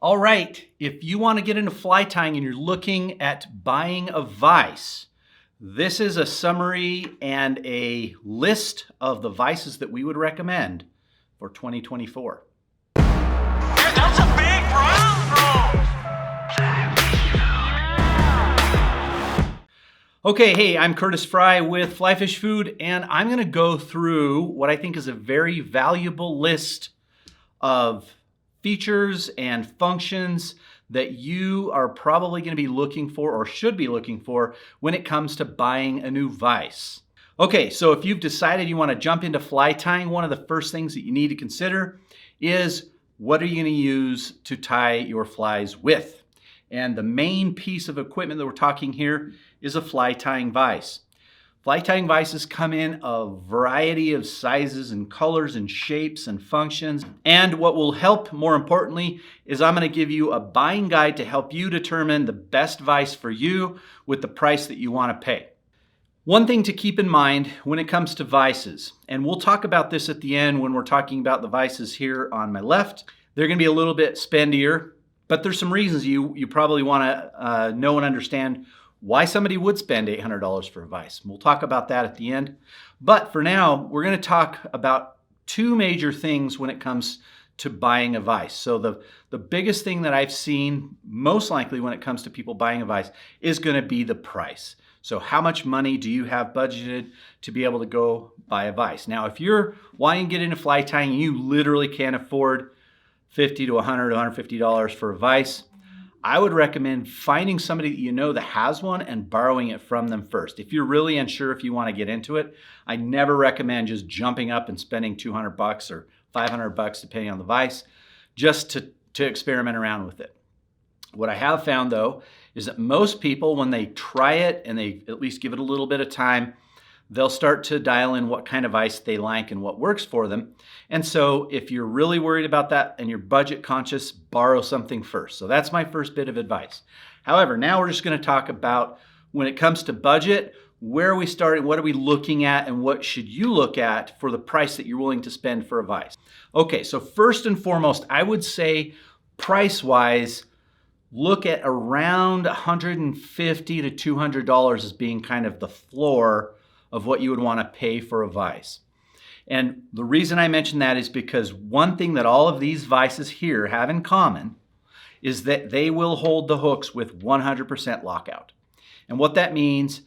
All right, if you want to get into fly tying and you're looking at buying a vise, this is a summary and a list of the vises that we would recommend for 2024. Dude, that's a big brown. Okay, hey, I'm Curtis Fry with Fly Fish Food, and I'm going to go through what I think is a very valuable list of features and functions that you are probably going to be looking for or should be looking for when it comes to buying a new vise. Okay, so if you've decided you want to jump into fly tying, one of the first things that you need to consider is what are you going to use to tie your flies with? And the main piece of equipment that we're talking here is a fly tying vise. Fly tying vises come in a variety of sizes and colors and shapes and functions. And what will help, more importantly, is I'm going to give you a buying guide to help you determine the best vise for you with the price that you want to pay. One thing to keep in mind when it comes to vises, and we'll talk about this at the end when we're talking about the vises here on my left, they're going to be a little bit spendier, but there's some reasons you probably want to know and understand why somebody would spend $800 for a vise. We'll talk about that at the end. But for now, we're going to talk about two major things when it comes to buying a vise. So the biggest thing that I've seen, most likely when it comes to people buying a vise, is going to be the price. So how much money do you have budgeted to be able to go buy a vise? Now, if you're wanting to get into fly tying, you literally can't afford $50 to $100, $150 for a vise. I would recommend finding somebody that you know that has one and borrowing it from them first. If you're really unsure if you want to get into it, I never recommend just jumping up and spending $200 or $500 depending on the vise just to experiment around with it. What I have found though is that most people, when they try it and they at least give it a little bit of time, they'll start to dial in what kind of vise they like and what works for them. And so if you're really worried about that and you're budget conscious, borrow something first. So that's my first bit of advice. However, now we're just going to talk about when it comes to budget, where are we starting, what are we looking at, and what should you look at for the price that you're willing to spend for a vise. Okay, so first and foremost, I would say price-wise, look at around $150 to $200 as being kind of the floor of what you would want to pay for a vise. And the reason I mention that is because one thing that all of these vises here have in common is that they will hold the hooks with 100% lockout. And what that means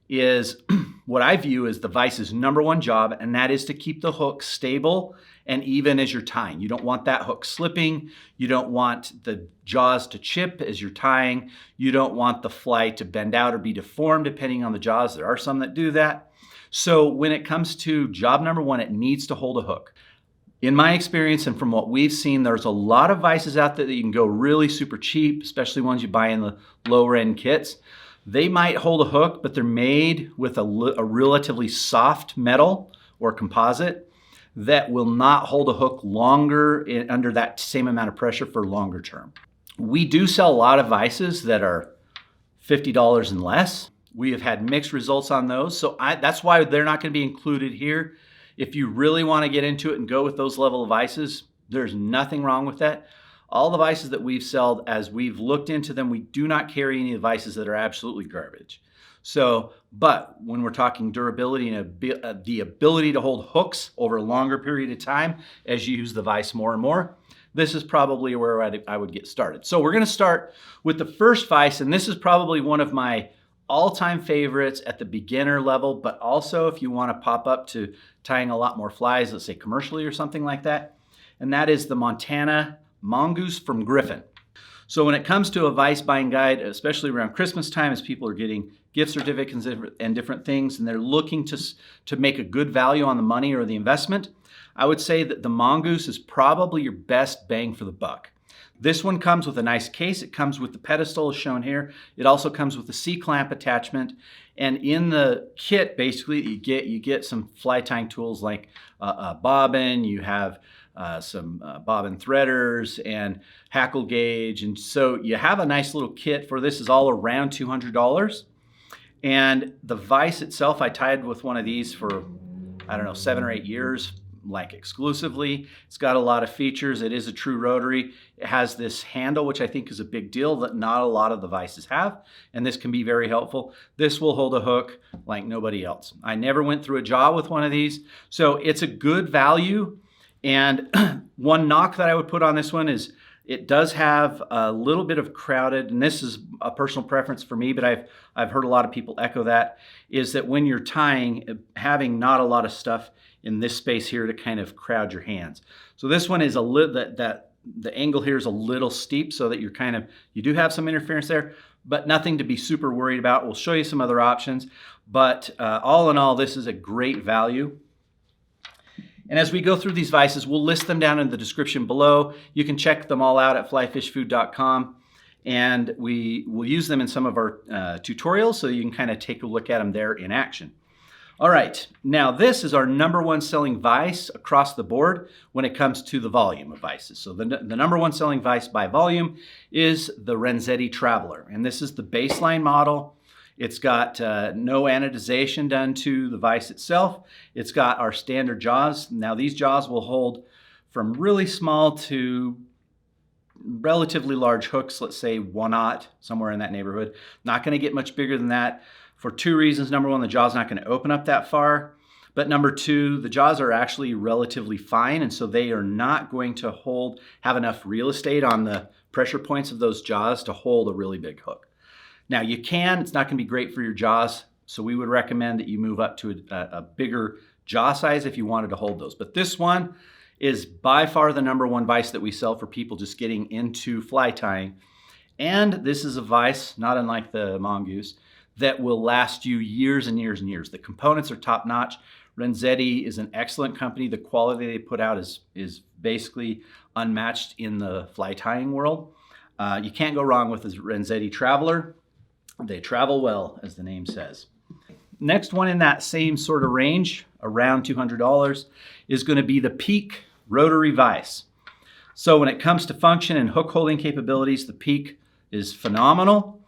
is what I view as the vise's number one job, and that is to keep the hook stable and even as you're tying. You don't want that hook slipping. You don't want the jaws to chip as you're tying. You don't want the fly to bend out or be deformed depending on the jaws. There are some that do that. So when it comes to job number one, it needs to hold a hook. In my experience and from what we've seen, there's a lot of vises out there that you can go really super cheap, especially ones you buy in the lower end kits. They might hold a hook, but they're made with a relatively soft metal or composite that will not hold a hook longer under that same amount of pressure for longer term. We do sell a lot of vises that are $50 and less. We have had mixed results on those, so that's why they're not going to be included here. If you really want to get into it and go with those level of vises, there's nothing wrong with that. All the vises that we've sold, as we've looked into them, we do not carry any vises that are absolutely garbage. So, but when we're talking durability and the ability to hold hooks over a longer period of time as you use the vise more and more, this is probably where I would get started. So we're going to start with the first vise, and this is probably one of my all-time favorites at the beginner level, but also if you want to pop up to tying a lot more flies, let's say commercially or something like that, and that is the Montana Mongoose from Griffin. So when it comes to a vise buying guide, especially around Christmas time as people are getting gift certificates and different things, and they're looking to make a good value on the money or the investment, I would say that the Mongoose is probably your best bang for the buck. This one comes with a nice case. It comes with the pedestal as shown here. It also comes with the C-clamp attachment. And in the kit, basically, you get some fly tying tools like a bobbin. You have some bobbin threaders and hackle gauge. And so you have a nice little kit for this. Is all around $200. And the vise itself, I tied with one of these for, I don't know, 7 or 8 years. like exclusively. It's got a lot of features. It is a true rotary. It has this handle, which I think is a big deal that not a lot of the Vises have, and this can be very helpful. This will hold a hook like nobody else. I never went through a jaw with one of these, so it's a good value. And one knock that I would put on this one is it does have a little bit of crowded, and this is a personal preference for me, but I've heard a lot of people echo that, is that when you're tying, having not a lot of stuff in this space here to kind of crowd your hands. So this one is a little, the angle here is a little steep so that you do have some interference there, but nothing to be super worried about. We'll show you some other options, but all in all, this is a great value. And as we go through these vices, we'll list them down in the description below. You can check them all out at flyfishfood.com. And we will use them in some of our tutorials, so you can kind of take a look at them there in action. All right, now this is our #1 selling vise across the board when it comes to the volume of vices. So the #1 selling vise by volume is the Renzetti Traveler. And this is the baseline model. It's got no anodization done to the vise itself. It's got our standard jaws. Now these jaws will hold from really small to relatively large hooks, let's say 1/0, somewhere in that neighborhood. Not gonna get much bigger than that for two reasons. Number one, the jaw's not gonna open up that far. But number two, the jaws are actually relatively fine, and so they are not going to have enough real estate on the pressure points of those jaws to hold a really big hook. Now it's not gonna be great for your jaws, so we would recommend that you move up to a bigger jaw size if you wanted to hold those. But this one is by far the #1 vise that we sell for people just getting into fly tying. And this is a vise, not unlike the Mongoose, that will last you years and years and years. The components are top notch. Renzetti is an excellent company. The quality they put out is basically unmatched in the fly tying world. You can't go wrong with the Renzetti Traveler. They travel well, as the name says. Next one in that same sort of range, around $200, is going to be the Peak Rotary Vise. So when it comes to function and hook holding capabilities, the Peak is phenomenal.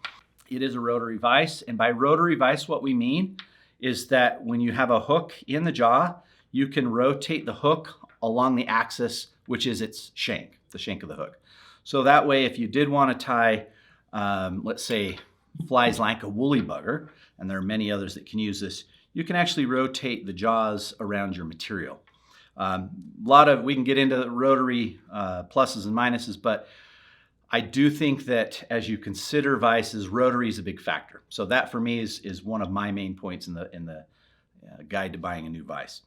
It is a rotary vise, and by rotary vise, what we mean is that when you have a hook in the jaw, you can rotate the hook along the axis, which is its shank, the shank of the hook. So that way, if you did want to tie, let's say, flies like a woolly bugger, and there are many others that can use this, you can actually rotate the jaws around your material. We can get into the rotary pluses and minuses, but I do think that as you consider vices, rotary is a big factor. So that for me is one of my main points in the guide to buying a new vise.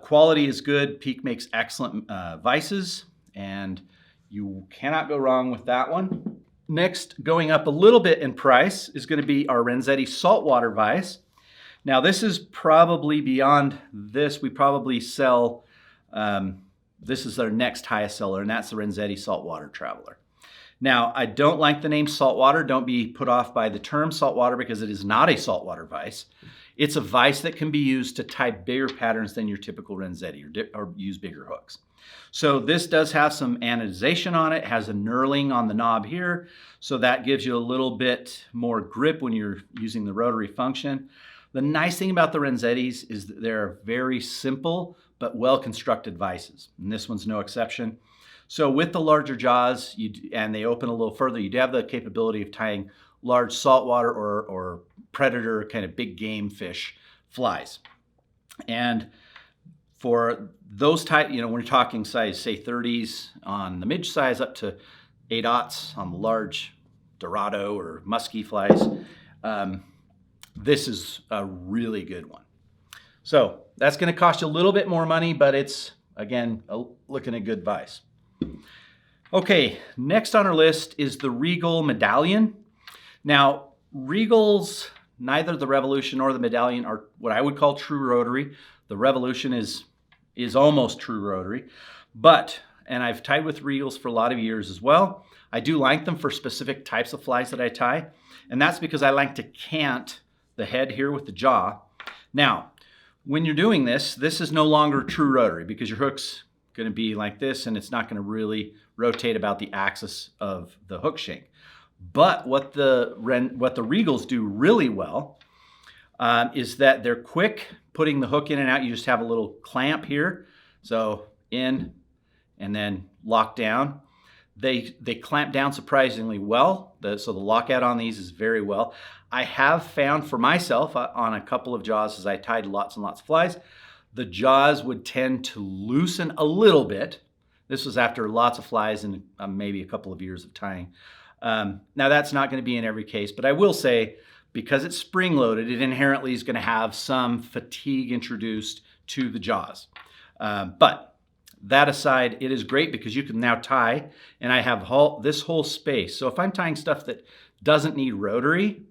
Quality is good. Peak makes excellent vices, and you cannot go wrong with that one. Next, going up a little bit in price, is going to be our Renzetti saltwater vise. Now this is probably beyond this. We probably sell, this is our next highest seller, and that's the Renzetti Saltwater Traveler. Now, I don't like the name saltwater. Don't be put off by the term saltwater, because it is not a saltwater vise. It's a vise that can be used to tie bigger patterns than your typical Renzetti, or use bigger hooks. So this does have some anodization on it. It has a knurling on the knob here, so that gives you a little bit more grip when you're using the rotary function. The nice thing about the Renzettis is that they're very simple but well-constructed vices, and this one's no exception. So with the larger jaws, and they open a little further, you do have the capability of tying large saltwater or predator kind of big game fish flies. And for those type, we're talking size, say 30s on the midge size up to 8/0 on the large Dorado or muskie flies. This is a really good one. So that's going to cost you a little bit more money, but it's, again, looking a good vise. Okay, next on our list is the Regal Medallion. Now, Regals, neither the Revolution nor the Medallion are what I would call true rotary. The Revolution is almost true rotary, and I've tied with Regals for a lot of years as well. I do like them for specific types of flies that I tie, and that's because I like to cant the head here with the jaw. Now, when you're doing this is no longer true rotary, because your hook's going to be like this, and it's not going to really rotate about the axis of the hook shank. But what the Regals do really well is that they're quick putting the hook in and out. You just have a little clamp here, So in and then lock down. They clamp down surprisingly well. So the lockout on these is very well. I have found for myself on a couple of jaws, as I tied lots and lots of flies, the jaws would tend to loosen a little bit. This was after lots of flies and maybe a couple of years of tying. Now that's not going to be in every case, but I will say, because it's spring-loaded, it inherently is going to have some fatigue introduced to the jaws. But that aside, it is great because you can now tie, and I have this whole space. So if I'm tying stuff that doesn't need rotary,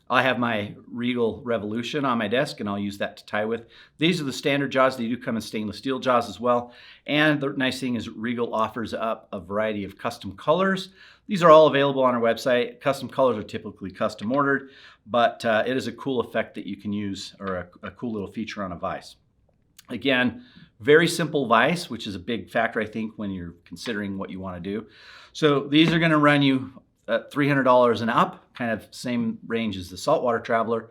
I have my Regal Revolution on my desk, and I'll use that to tie with. These are the standard jaws. They do come in stainless steel jaws as well. And the nice thing is Regal offers up a variety of custom colors. These are all available on our website. Custom colors are typically custom ordered, but it is a cool effect that you can use, or a cool little feature on a vise. Again, very simple vise, which is a big factor, I think, when you're considering what you want to do. So these are going to run you $300 and up, kind of same range as the Saltwater Traveler.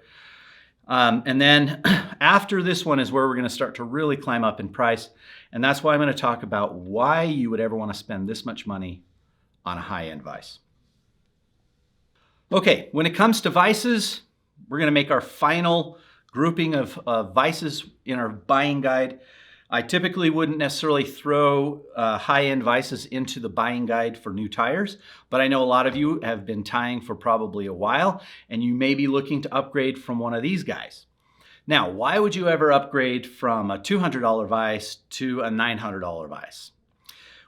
And then after this one is where we're going to start to really climb up in price. And that's why I'm going to talk about why you would ever want to spend this much money on a high-end vise. Okay, when it comes to vises, we're going to make our final grouping of vises in our buying guide. I typically wouldn't necessarily throw high-end vises into the buying guide for new tires, but I know a lot of you have been tying for probably a while, and you may be looking to upgrade from one of these guys. Now, why would you ever upgrade from a $200 vise to a $900 vise?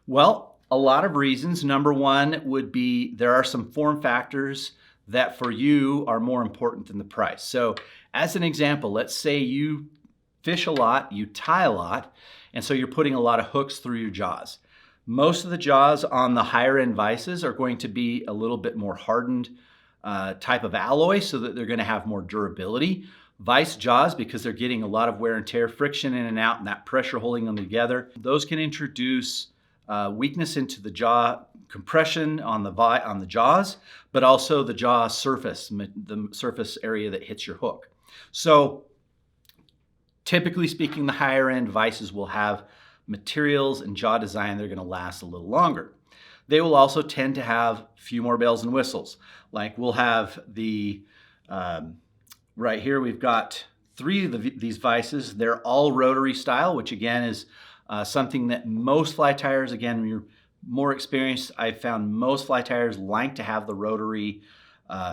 Well, a lot of reasons. Number one would be there are some form factors that for you are more important than the price. So as an example, let's say you fish a lot, you tie a lot, and so you're putting a lot of hooks through your jaws. Most of the jaws on the higher end vises are going to be a little bit more hardened type of alloy, so that they're going to have more durability. Vise jaws, because they're getting a lot of wear and tear, friction in and out, and that pressure holding them together, those can introduce weakness into the jaw, compression on the jaws, but also the jaw surface, the surface area that hits your hook. So typically speaking, the higher end vises will have materials and jaw design that are going to last a little longer. They will also tend to have a few more bells and whistles. Like we'll have the, right here we've got three of these vises. They're all rotary style, which again is something that most fly tires, again, when you're more experienced, I've found most fly tires like to have the rotary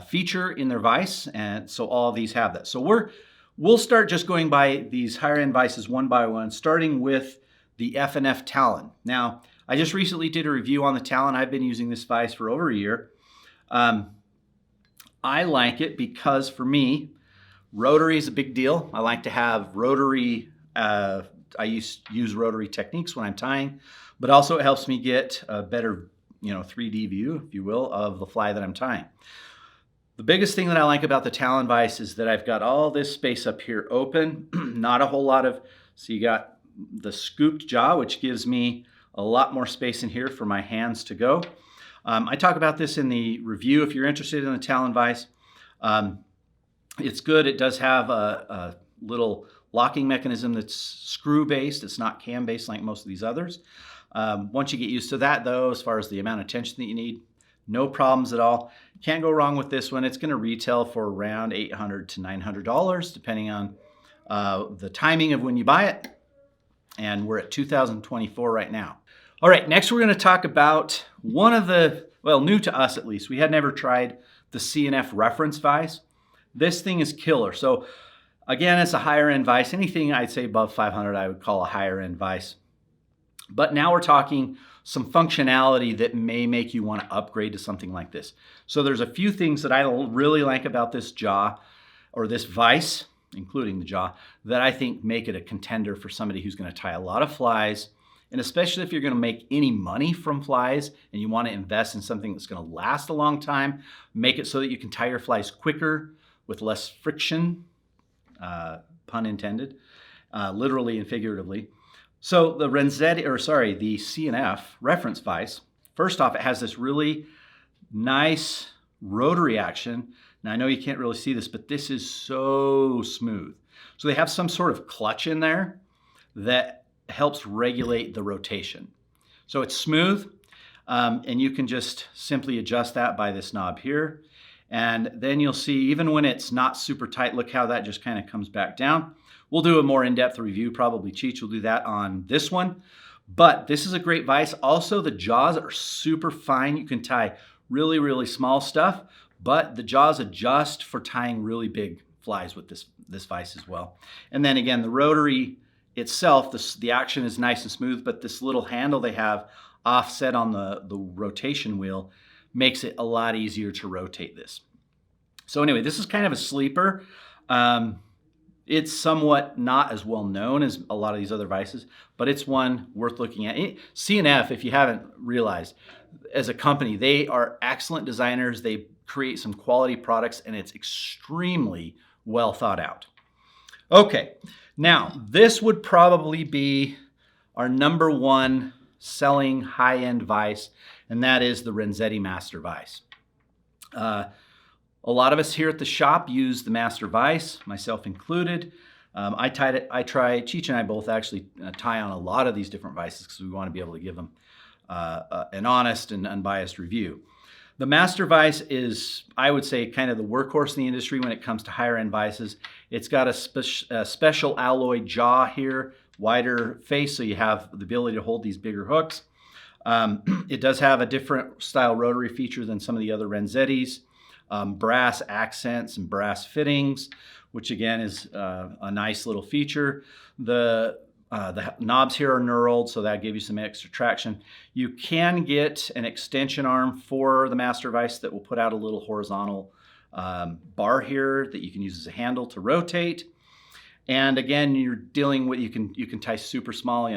feature in their vise, and so all of these have that. So we'll start just going by these higher end vises one by one, starting with the F&F Talon. Now, I just recently did a review on the Talon. I've been using this vise for over a year. I like it because for me, rotary is a big deal. I like to have rotary, I use rotary techniques when I'm tying, but also it helps me get a better 3D view, if you will, of the fly that I'm tying. The biggest thing that I like about the Talon vise is that I've got all this space up here open, not a whole lot of, so you got the scooped jaw, which gives me a lot more space in here for my hands to go. I talk about this in the review if you're interested in the Talon vise. It's good. It does have a little locking mechanism that's screw-based. It's not cam-based like most of these others. Once you get used to that, though, as far as the amount of tension that you need, no problems at all. Can't go wrong with this one. It's going to retail for around $800 to $900, depending on the timing of when you buy it. And we're at 2024 right now. All right, next we're going to talk about one of the, well, new to us at least. We had never tried the C&F reference vise. This thing is killer. So again, it's a higher end vise. Anything I'd say above 500, I would call a higher end vise. But now we're talking some functionality that may make you want to upgrade to something like this. So there's a few things that I really like about this jaw, or this vise, including the jaw, that I think make it a contender for somebody who's going to tie a lot of flies. And especially if you're going to make any money from flies and you want to invest in something that's going to last a long time, make it so that you can tie your flies quicker with less friction, pun intended, literally and figuratively. So the C&F reference vise, first off, it has this really nice rotary action. Now I know you can't really see this, but this is so smooth. So they have some sort of clutch in there that helps regulate the rotation. So it's smooth, and you can just simply adjust that by this knob here. And then you'll see, even when it's not super tight, look how that just kind of comes back down. We'll do a more in-depth review, probably Cheech will do that on this one. But this is a great vise. Also, the jaws are super fine. You can tie really, really small stuff, but the jaws adjust for tying really big flies with this vise as well. And then again, the rotary itself, the action is nice and smooth, but this little handle they have offset on the rotation wheel makes it a lot easier to rotate this. So anyway, this is kind of a sleeper. It's somewhat not as well known as a lot of these other vices, but it's one worth looking at. C&F, if you haven't realized, as a company, they are excellent designers. They create some quality products, and it's extremely well thought out. Okay, now this would probably be our number one selling high-end vise, and that is the Renzetti Master Vise. A lot of us here at the shop use the Master Vise, myself included. Cheech and I both actually tie on a lot of these different vices because we want to be able to give them an honest and unbiased review. The Master Vise is, I would say, kind of the workhorse in the industry when it comes to higher end vices. It's got a special alloy jaw here, wider face, so you have the ability to hold these bigger hooks. It does have a different style rotary feature than some of the other Renzettis. Brass accents and brass fittings, which again is a nice little feature. The knobs here are knurled, so that gives you some extra traction. You can get an extension arm for the Master Vise that will put out a little horizontal bar here that you can use as a handle to rotate. And again, you're dealing with, you can tie super small,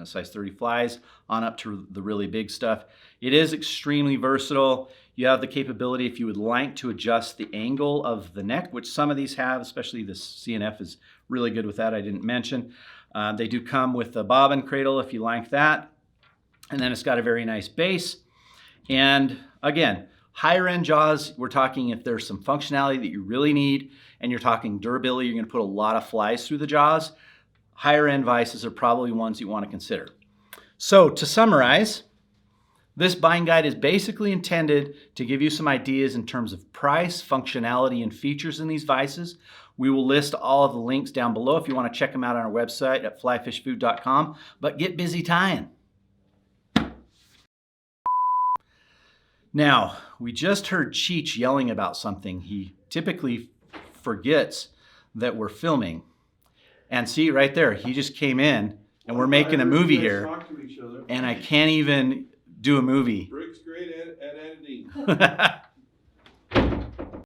size 30 flies on up to the really big stuff. It is extremely versatile. You have the capability, if you would like, to adjust the angle of the neck, which some of these have, especially this C&F is really good with that, I didn't mention. They do come with a bobbin cradle if you like that. And then it's got a very nice base. And again, higher end jaws, we're talking if there's some functionality that you really need, and you're talking durability, you're gonna put a lot of flies through the jaws, higher end vices are probably ones you wanna consider. So to summarize, this buying guide is basically intended to give you some ideas in terms of price, functionality, and features in these vices. We will list all of the links down below if you want to check them out on our website at flyfishfood.com, but get busy tying. Now, we just heard Cheech yelling about something. He typically forgets that we're filming. And see right there, he just came in and we're making a movie here, and I can't even do a movie. Rick's great at editing.